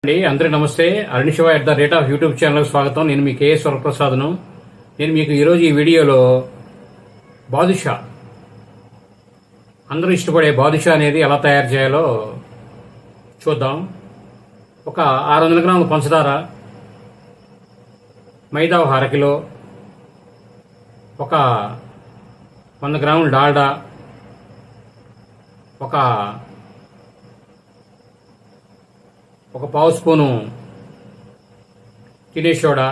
అందరికీ నమస్తే. అరుణిశివ @ YouTube channel స్వాగతం. నేను మీ కేఎస్ వరప్రసాద్ను. నేను మీకు ఈరోజు ఈ వీడియోలో బాదుషా, అందరూ ఇష్టపడే బాదుషా అనేది ఎలా తయారు చేయాలో చూద్దాం. ఒక 600 గ్రాముల పంచదార, మైదా 1/2 కిలో, ఒక 100 గ్రాముల డాల్డా, ఒక పావు స్పూను తినే సోడా,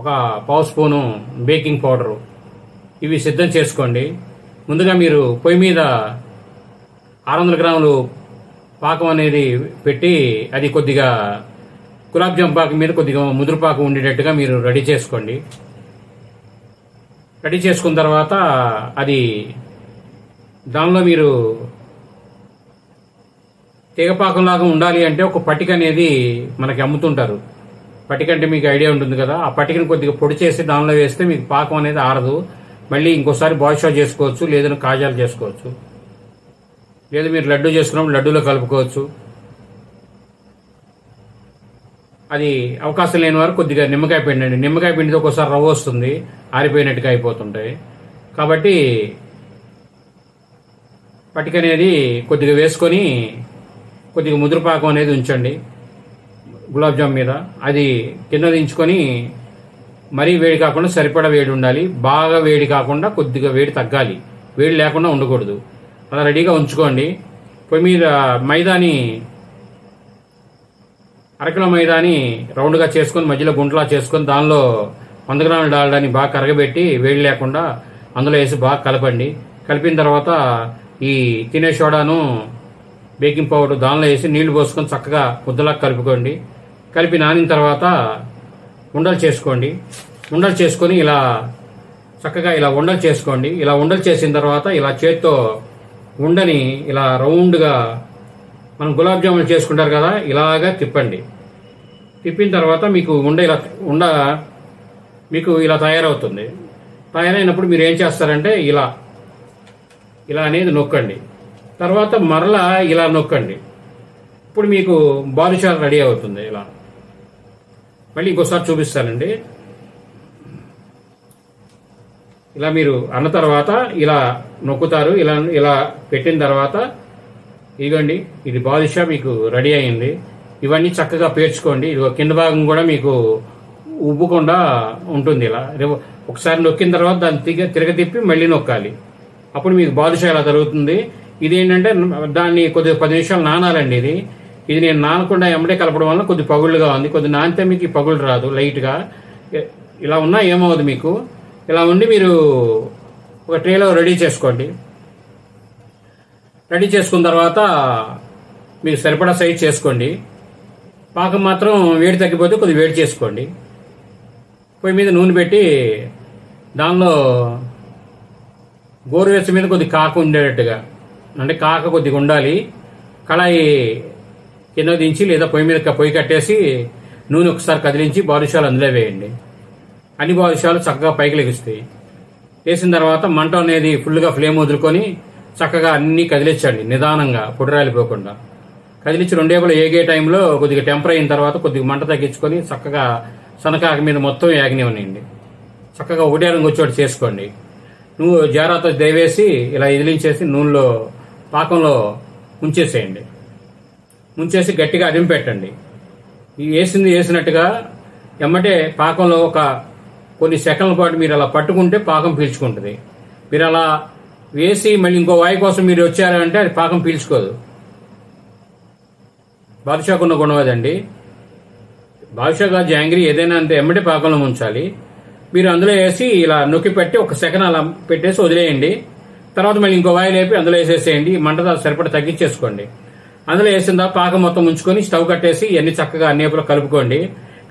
ఒక పావు స్పూను బేకింగ్ పౌడరు, ఇవి సిద్ధం చేసుకోండి. ముందుగా మీరు పొయ్యి మీద 600 గ్రాములు పాకం అనేది పెట్టి, అది కొద్దిగా గులాబ్ జామ్ పాకం మీద కొద్దిగా ముదురు పాకం ఉండేటట్టుగా మీరు రెడీ చేసుకోండి. రెడీ చేసుకున్న తర్వాత అది దానిలో మీరు తీగపాకంలాగా ఉండాలి అంటే ఒక పట్టిక అనేది మనకి అమ్ముతుంటారు. పట్టిక అంటే మీకు ఐడియా ఉంటుంది కదా. ఆ పట్టికను కొద్దిగా పొడి చేసి దానిలో వేస్తే మీకు పాకం అనేది ఆరదు. మళ్ళీ ఇంకోసారి బాదుషా చేసుకోవచ్చు, లేదని కాజాలు చేసుకోవచ్చు, లేదా మీరు లడ్డు చేసుకున్నప్పుడు లడ్డూలో కలుపుకోవచ్చు. అది అవకాశం లేని వారు కొద్దిగా నిమ్మకాయ పిండి అండి. నిమ్మకాయ పిండితో ఒకసారి రవ్వ వస్తుంది, ఆరిపోయినట్టుగా అయిపోతుంటాయి. కాబట్టి పట్టిక అనేది కొద్దిగా వేసుకొని కొద్దిగా ముదురుపాకం అనేది ఉంచండి గులాబ్ జామ్ మీద. అది కింద దించుకొని మరీ వేడి కాకుండా సరిపడా వేడి ఉండాలి. బాగా వేడి కాకుండా కొద్దిగా వేడి తగ్గాలి, వేడి లేకుండా ఉండకూడదు. అలా రెడీగా ఉంచుకోండి. పొయ్యి మీద మైదాని 1/2 కిలో మైదాని రౌండ్గా చేసుకొని మధ్యలో గుంటలా చేసుకొని దానిలో 100 గ్రాముల డాల్డాని బాగా కరగబెట్టి వేడి లేకుండా అందులో వేసి బాగా కలపండి. కలిపిన తర్వాత ఈ తినే సోడాను, బేకింగ్ పౌడర్ దానిలో వేసి నీళ్లు పోసుకొని చక్కగా ముద్దలా కలుపుకోండి. కలిపి నానిన తర్వాత ఉండలు చేసుకోండి. ఉండలు చేసుకొని ఇలా చక్కగా ఇలా ఉండలు చేసుకోండి. ఇలా ఉండలు చేసిన తర్వాత ఇలా చేత్తో ఉండని ఇలా రౌండ్గా మనం గులాబ్ జాములు చేసుకుంటారు కదా, ఇలాగా తిప్పండి. తిప్పిన తర్వాత మీకు ఉండ మీకు ఇలా తయారవుతుంది. తయారైనప్పుడు మీరు ఏం చేస్తారంటే ఇలా అనేది నొక్కండి. తర్వాత మరలా ఇలా నొక్కండి. ఇప్పుడు మీకు బాదుషా రెడీ అవుతుంది. ఇలా మళ్ళీ ఇంకోసారి చూపిస్తానండి. ఇలా మీరు అన్న తర్వాత ఇలా నొక్కుతారు. ఇలా పెట్టిన తర్వాత ఇదిగోండి, ఇది బాదుషా మీకు రెడీ అయింది. ఇవన్నీ చక్కగా పేర్చుకోండి. ఇది కింద భాగం కూడా మీకు ఉబ్బకుండా ఉంటుంది. ఇలా ఒకసారి నొక్కిన తర్వాత దాన్ని తిరగతిప్పి మళ్ళీ నొక్కాలి. అప్పుడు మీకు బాదుషా ఇలా జరుగుతుంది. ఇది ఏంటంటే దాన్ని కొద్దిగా 10 నిమిషాలు నానాలండి. ఇది నేను నానకుండా ఎమ్మడే కలపడం వల్ల కొద్ది పగుళ్ళుగా ఉంది. కొద్ది నానితే మీకు ఈ పగుళ్ళు రాదు. లైట్గా ఇలా ఉన్నా ఏమవుదు మీకు. ఇలా ఉండి మీరు ఒక ట్రేలో రెడీ చేసుకోండి. రెడీ చేసుకున్న తర్వాత మీకు సరిపడా సైజ్ చేసుకోండి. పాకం మాత్రం వేడి తగ్గిపోతే కొద్దిగా వేడి చేసుకోండి. పొయ్యి మీద నూనె పెట్టి దానిలో గోరువెచ్చ మీద కొద్ది కాక ఉండేటట్టుగా, అంటే కాక కొద్దిగా ఉండాలి. కళాయి కింద దించి లేదా పొయ్యి మీద పొయ్యి కట్టేసి నూనె ఒకసారి కదిలించి బాదుషాలు అందులో వేయండి. అన్ని బాదుషాలు చక్కగా పైకి లెగుస్తాయి. వేసిన తర్వాత మంట అనేది ఫుల్గా ఫ్లేమ్ వదులుకొని చక్కగా అన్ని కదిలించండి నిదానంగా, పొడిరాలిపోకుండా. కదిలించి రెండేపులు ఏగే టైంలో కొద్దిగా టెంపర్ అయిన తర్వాత కొద్దిగా మంట తగ్గించుకొని చక్కగా సనకాక మీద మొత్తం యాగనివ్వండి. చక్కగా ఒకటే రంగు వచ్చేటి చేసుకోండి. నువ్వు జారాతో దయవేసి ఇలా ఇదిలించేసి నూనెలో పాకంలో ముంచేసేయండి. ముంచేసి గట్టిగా అదింపెట్టండి. వేసినట్టుగా ఎమ్మటే పాకంలో ఒక కొన్ని సెకండ్ల పాటు మీరు అలా పట్టుకుంటే పాకం పీల్చుకుంటుంది. మీరు అలా వేసి మళ్ళీ ఇంకో వాయి కోసం మీరు వచ్చారంటే అది పాకం పీల్చుకోదు. బాదుషాకున్న గుణం అదండి. బాదుషా జాంగ్రీ ఏదైనా అంతే ఎమ్మటే పాకంలో ముంచాలి. మీరు అందులో వేసి ఇలా నొక్కి పెట్టి ఒక సెకండ్ అలా పెట్టేసి వదిలేయండి. తర్వాత మళ్ళీ ఇంకో వాయి లేపి అందులో వేసేసేయండి. మంట సరిపడా తగ్గించేసుకోండి. అందులో వేసిన తర్వాత పాకం మొత్తం ఉంచుకొని స్టవ్ కట్టేసి ఇవన్నీ చక్కగా అన్ని వైపులో కలుపుకోండి.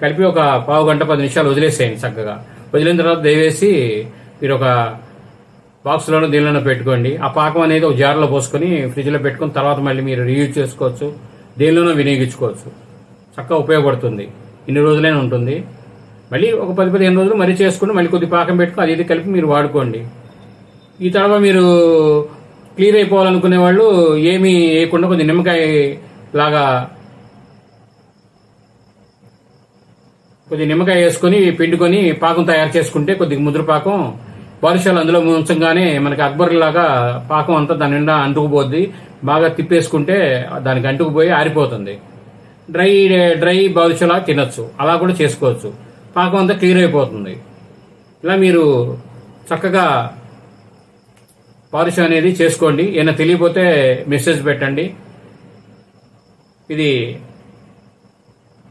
కలిపి ఒక పావు గంట 10 నిమిషాలు వదిలేసేయండి. చక్కగా వదిలిన తర్వాత దయవేసి మీరు ఒక బాక్స్లోనో దీనిలోనో పెట్టుకోండి. ఆ పాకం అనేది ఒక జార్లో పోసుకొని ఫ్రిడ్జ్లో పెట్టుకుని తర్వాత మళ్ళీ మీరు రీయూజ్ చేసుకోవచ్చు, దేనిలోనో వినియోగించుకోవచ్చు. చక్కగా ఉపయోగపడుతుంది. ఇన్ని రోజులైనా ఉంటుంది. మళ్ళీ ఒక 10-15 రోజులు మరీ చేసుకుని మళ్ళీ కొద్ది పాకం పెట్టుకుని అది కలిపి మీరు వాడుకోండి. ఈ తర్వాత మీరు క్లియర్ అయిపోవాలనుకునే వాళ్ళు ఏమీ వేయకుండా కొద్ది నిమ్మకాయ లాగా కొద్దిగా నిమ్మకాయ వేసుకుని పిండుకొని పాకం తయారు చేసుకుంటే కొద్దిగా ముదురు పాకం బాదుషాలు అందులో ఉంచంగానే మనకి అక్బర్ లాగా పాకం అంతా దాని నిండా అంటుకుపోద్ది. బాగా తిప్పేసుకుంటే దానికి అంటుకుపోయి ఆరిపోతుంది. డ్రై బాదుషాలా తినొచ్చు, అలా కూడా చేసుకోవచ్చు. పాకం అంతా క్లియర్ అయిపోతుంది. ఇలా మీరు చక్కగా బాదుషా అనేది చేసుకోండి. ఏమైనా తెలియకపోతే మెసేజ్ పెట్టండి. ఇది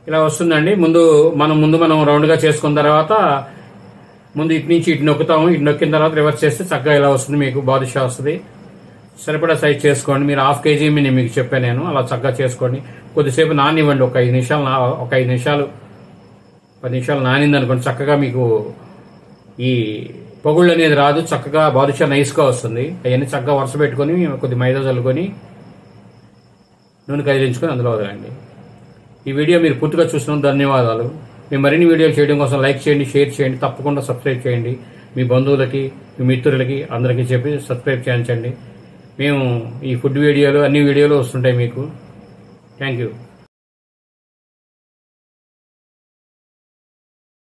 ఇలా వస్తుందండి. మనం రౌండ్గా చేసుకున్న తర్వాత ముందు ఇటు నుంచి ఇటు నొక్కుతాము. ఇటు నొక్కిన తర్వాత రివర్స్ చేస్తే చక్కగా ఇలా వస్తుంది, మీకు బాదుషా వస్తుంది. సరిపడా సైజ్ చేసుకోండి. మీరు 1/2 kg నేను మీకు చెప్పాను, నేను అలా చక్కగా చేసుకోండి. కొద్దిసేపు నానివ్వండి, ఒక 5 నిమిషాలు 10 నిమిషాలు నానింది అనుకోండి. చక్కగా మీకు ఈ పొగుళ్ళు అనేది రాదు, చక్కగా బాదుషా నైస్గా వస్తుంది. అవన్నీ చక్కగా వరుస పెట్టుకొని కొద్ది మైదా చల్లుకొని నూనె కదిలించుకొని అందులో వదలండి. ఈ వీడియో మీరు పూర్తిగా చూసినందుకు ధన్యవాదాలు. మేము మరిన్ని వీడియోలు చేయడం కోసం లైక్ చేయండి, షేర్ చేయండి, తప్పకుండా సబ్స్క్రైబ్ చేయండి. మీ బంధువులకి, మీ మిత్రులకి అందరికీ చెప్పి సబ్స్క్రైబ్ చేయించండి. మేము ఈ ఫుడ్ వీడియోలు అన్ని వీడియోలు వస్తుంటాయి మీకు. Thank you.